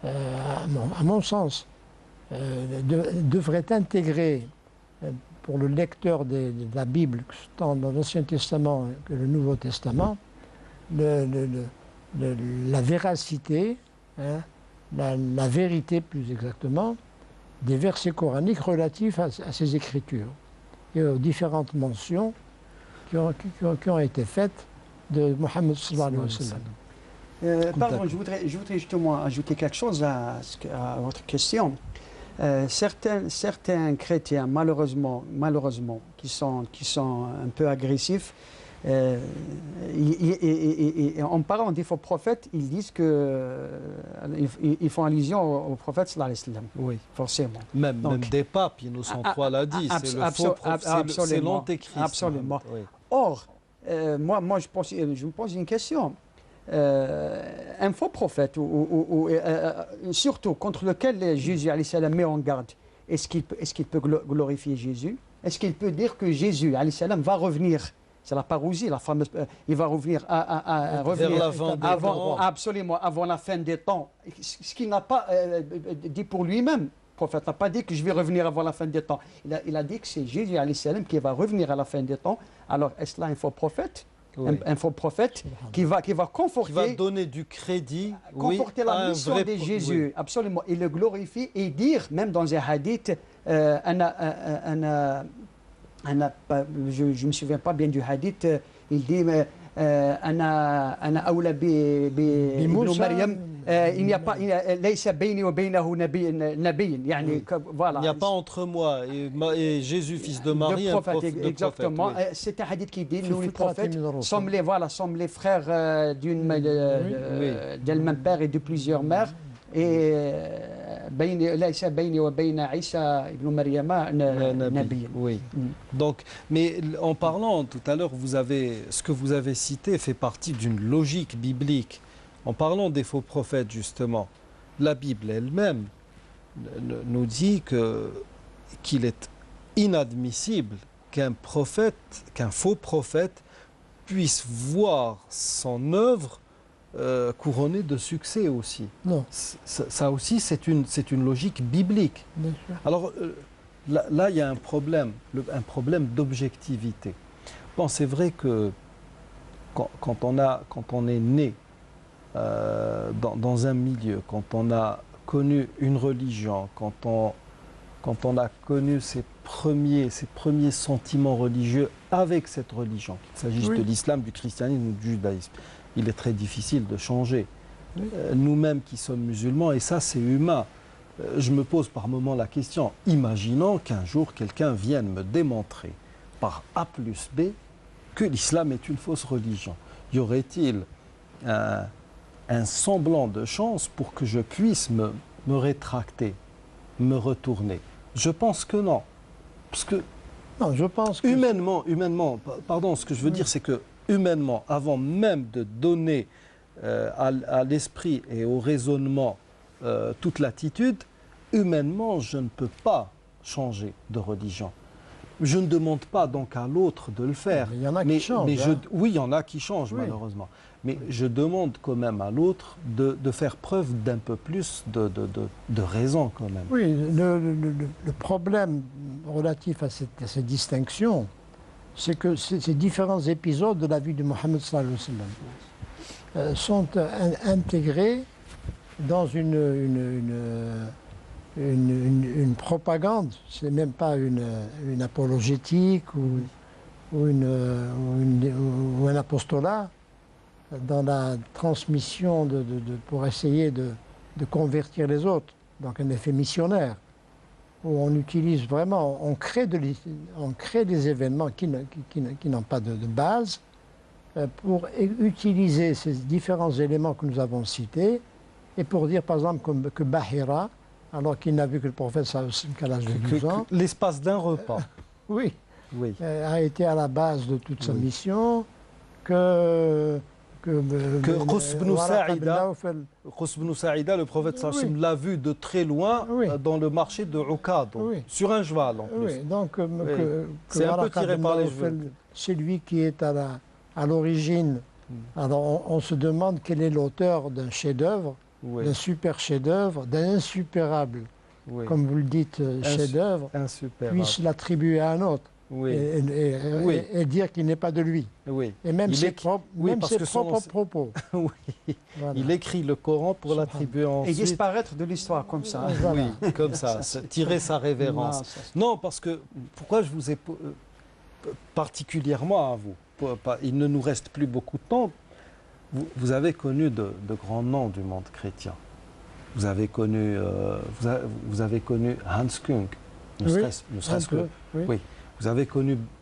à mon sens, devrait intégrer pour le lecteur de la Bible, tant dans l'Ancien Testament que le Nouveau Testament, la véracité, hein, la vérité plus exactement, des versets coraniques relatifs à ces écritures et aux différentes mentions qui ont été faites de Mohammed sallallahu alayhi wa sallam. Pardon, je voudrais justement ajouter quelque chose à votre question. Certains chrétiens, malheureusement, qui sont un peu agressifs, en parlant des faux prophètes, ils disent ils font allusion au prophète sallallahu alayhi wa sallam. Oui. Forcément. Même des papes, Innocent III l'a dit, c'est le faux prophète, c'est l'antéchrist. Absolument. Oui. Or, moi je me pose une question. Un faux prophète, surtout contre lequel Jésus alayhi salam met en garde, est-ce qu'il peut glorifier Jésus? Est-ce qu'il peut dire que Jésus alayhi salam va revenir? C'est la parousie, la fameuse. Il va revenir vers la fin des temps. Absolument, avant la fin des temps. Ce qu'il n'a pas dit pour lui-même. Le prophète n'a pas dit que je vais revenir avant la fin des temps. Il a dit que c'est Jésus alayhi salam qui va revenir à la fin des temps. Alors, est-ce là un faux prophète? Oui. Un faux prophète qui va conforter, Qui va donner du crédit, conforter la mission de Jésus, oui. absolument, et le glorifier et dire, même dans un hadith, je ne me souviens pas bien du hadith, il dit أنا أولى بابن مريم il n'y a pas ليس بيني وبينه نبي يعني voilà. Il n'y a pas entre moi et Jésus fils de Marie de prophète, un exactement. prophète, oui. C'est un hadith qui dit nous les prophètes sommes les frères d'un même père et de plusieurs mères. Et ليس بيني وبين عيسى ابن مريم نبي. Oui. Donc, mais en parlant tout à l'heure, ce que vous avez cité fait partie d'une logique biblique. En parlant des faux prophètes, justement, la Bible elle-même nous dit qu'il est inadmissible qu'un faux prophète puisse voir son œuvre couronnée de succès aussi. Non. Ça aussi, c'est une logique biblique. Bien sûr. Alors là, il y a un problème d'objectivité. Bon, c'est vrai que quand on est né dans un milieu, quand on a connu une religion, quand on a connu ses premiers sentiments religieux avec cette religion, qu'il s'agisse de l'islam, du christianisme ou du judaïsme, il est très difficile de changer. Oui. Nous-mêmes qui sommes musulmans, et ça c'est humain, je me pose par moments la question, imaginons qu'un jour quelqu'un vienne me démontrer par A plus B que l'islam est une fausse religion. Y aurait-il un semblant de chance pour que je puisse me rétracter, me retourner? Je pense que non. Parce que, non, je pense que humainement, pardon, ce que je veux dire, c'est que humainement, avant même de donner à l'esprit et au raisonnement toute l'attitude, humainement, je ne peux pas changer de religion. Je ne demande pas donc à l'autre de le faire. Il y en a qui changent. Oui, il y en a qui changent, malheureusement. Mais je demande quand même à l'autre de faire preuve d'un peu plus de raison quand même. Oui, le problème relatif à cette distinction, c'est que ces différents épisodes de la vie de Mohammed sallallahu alayhi wa sallam sont intégrés dans une propagande. Ce n'est même pas une apologétique ou un apostolat dans la transmission pour essayer de convertir les autres. Donc un effet missionnaire, où on utilise vraiment, on crée des événements qui n'ont pas de base pour utiliser ces différents éléments que nous avons cités et pour dire par exemple que Bahira, alors qu'il n'a vu que le prophète sallallahu alayhi wa sallam qu'à l'âge de 12 ans, l'espace d'un repas, oui, a été à la base de toute sa mission, que Qus ibn Sa'ida, le prophète sallallahu alayhi wa sallam, l'a vu de très loin dans le marché de Uqad, sur un cheval en plus. Oui, donc c'est un peu tiré par les cheveux. C'est lui qui est à l'origine. Alors on se demande quel est l'auteur d'un chef-d'œuvre, d'un super chef-d'œuvre, d'un insuperable, comme vous le dites, chef-d'œuvre, puisse l'attribuer à un autre. Et dire qu'il n'est pas de lui. Et même ses propres propos. Voilà. Il écrit le Coran pour l'attribuer ensuite. Et disparaître de l'histoire comme ça. Voilà. Oui, comme ça, tirer sa révérence. Non, parce que, pourquoi je vous ai particulièrement à vous, il ne nous reste plus beaucoup de temps, vous avez connu de grands noms du monde chrétien. Vous avez connu Hans Kung, ne serait-ce que... Oui.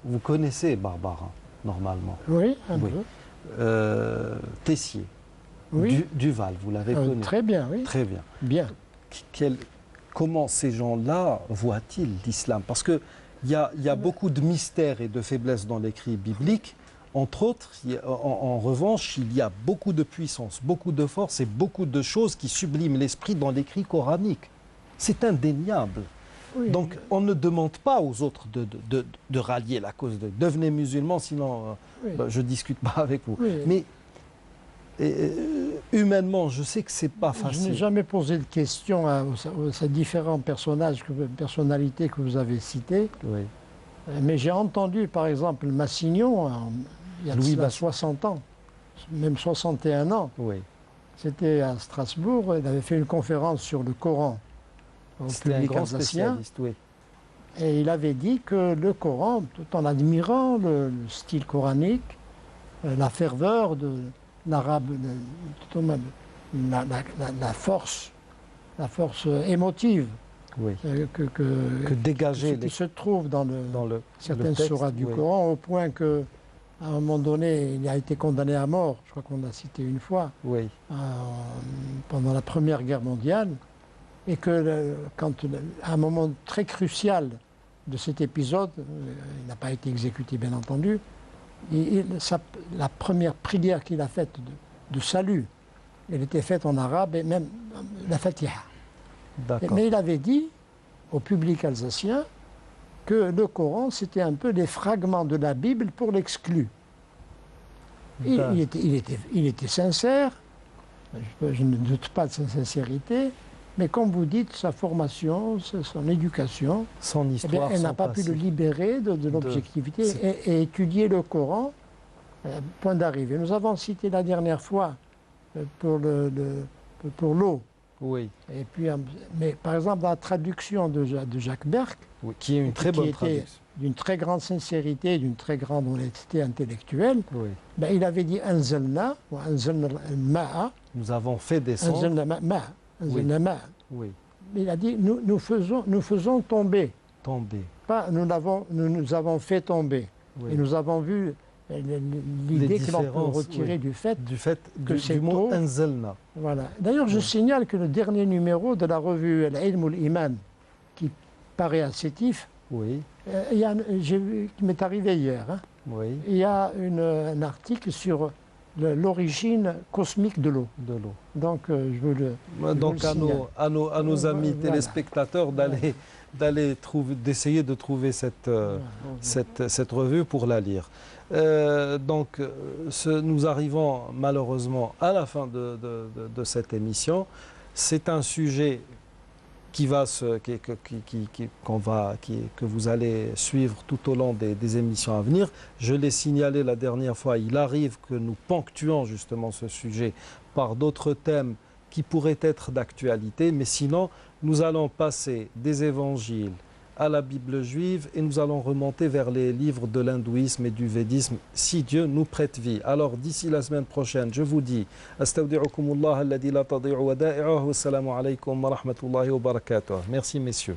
Vous connaissez Barbara, normalement. Oui, un peu. Tessier, Duval, vous l'avez connu. Très bien, oui. Très bien. Bien. Comment ces gens-là voient-ils l'islam? Parce qu'il y a beaucoup de mystères et de faiblesses dans l'écrit biblique. Entre autres, en revanche, il y a beaucoup de puissance, beaucoup de force et beaucoup de choses qui subliment l'esprit dans l'écrit coranique. C'est indéniable. Oui. Donc on ne demande pas aux autres de rallier la cause de devenez musulmans, sinon je ne discute pas avec vous. Oui. Mais humainement, je sais que ce n'est pas facile. Je n'ai jamais posé de question à ces différents personnalités que vous avez citées. Oui. Mais j'ai entendu par exemple Massignon, il y a 60 ans, même 61 ans. Oui. C'était à Strasbourg, il avait fait une conférence sur le Coran. C'était un grand spécialiste, oui. Et il avait dit que le Coran, tout en admirant le style coranique, la ferveur de l'arabe, la force émotive que dégager qui se trouve dans certaines sourates du Coran, au point que à un moment donné, il a été condamné à mort, je crois qu'on l'a cité une fois, pendant la Première Guerre mondiale. et que à un moment très crucial de cet épisode, il n'a pas été exécuté bien entendu, la première prière qu'il a faite de salut, elle était faite en arabe et même la Fatiha. Mais il avait dit au public alsacien que le Coran c'était un peu des fragments de la Bible pour l'exclu. Il était sincère, je ne doute pas de sa sincérité, mais comme vous dites, sa formation, son éducation, son histoire, elle n'a pas pu le libérer de l'objectivité et étudier le Coran, point d'arrivée. Nous avons cité la dernière fois pour l'eau. Oui. Et puis, mais par exemple, dans la traduction de Jacques Berck, oui, qui est une très bonne traduction, d'une très grande sincérité, d'une très grande honnêteté intellectuelle, oui. Ben, il avait dit Anzalna ou Anzalna al-ma'a. Nous avons fait descendre. Anzalna ma'a. Anzalna ma'a. Oui. Il a dit nous faisons tomber. Tomber. Pas nous avons fait tomber. Oui. Et nous avons vu l'idée que l'on peut retirer du fait que du mot Anzalna. Voilà. D'ailleurs, je signale que le dernier numéro de la revue Al-Ilm al-Iman, qui paraît à Sétif, oui. Qui m'est arrivé hier. Hein. Oui. Il y a un article sur l'origine cosmique de l'eau. Donc, je veux le. Donc, à nos amis téléspectateurs d'essayer de trouver cette revue pour la lire. Donc, nous arrivons malheureusement à la fin de cette émission. C'est un sujet que vous allez suivre tout au long des émissions à venir. Je l'ai signalé la dernière fois, il arrive que nous ponctuons justement ce sujet par d'autres thèmes qui pourraient être d'actualité, mais sinon, nous allons passer des évangiles à la Bible juive et nous allons remonter vers les livres de l'hindouisme et du védisme si Dieu nous prête vie. Alors d'ici la semaine prochaine, je vous dis astawdi'ukumullah alladhi la tadi'u wada'i'uhu wassalamu alaykum wa rahmatullahi wa barakatuh. Merci messieurs.